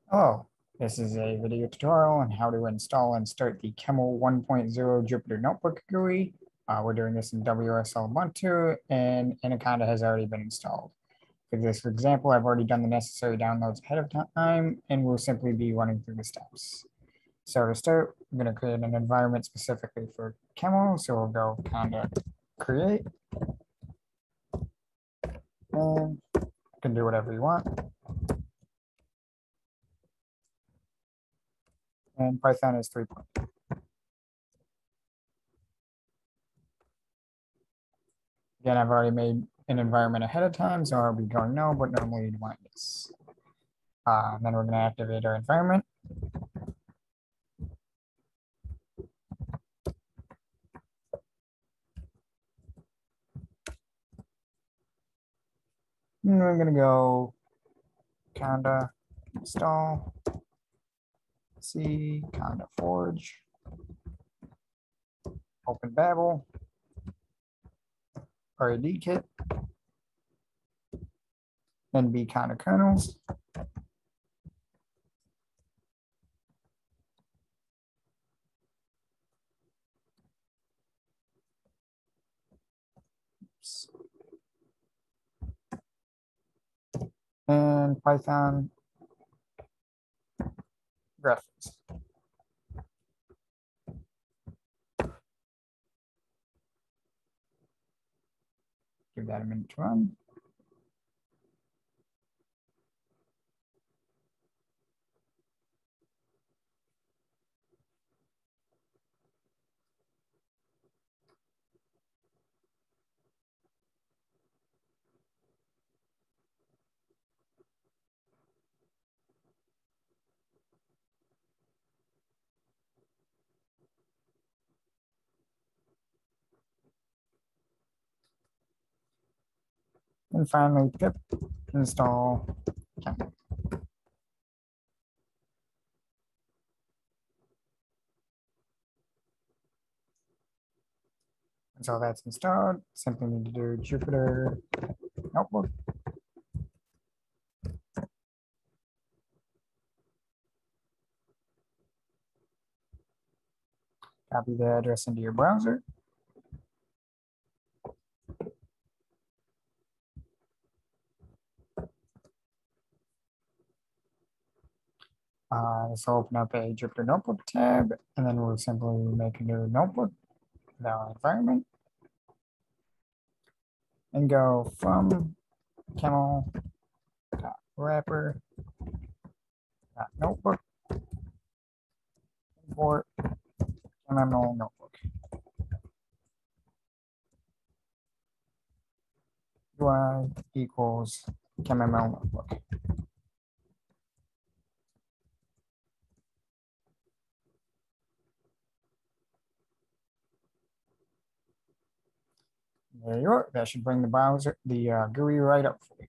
Hello, this is a video tutorial on how to install and start the Chemml 1.0 Jupyter Notebook GUI. We're doing this in WSL Ubuntu, and Anaconda has already been installed. For this example, I've already done the necessary downloads ahead of time, and we'll simply be running through the steps. So to start, I'm going to create an environment specifically for Chemml, so we'll go Conda create, and you can do whatever you want. And Python is 3. Again, I've already made an environment ahead of time, so I'll be going no, but normally you'd want this. Then we're going to activate our environment. And we're going to go conda install C conda forge open Babel RAD kit and B conda kernels. And Python graphics. Give that a minute to run. And finally, pip install Chemml. And so that's installed. Simply need to do Jupyter Notebook. Copy the address into your browser. This will open up a Jupyter Notebook tab, and then we'll simply make a new notebook with our environment and go from Chemml.wrapper.notebook import Chemml notebook. UI equals Chemml notebook. There you are. That should bring the GUI right up for you.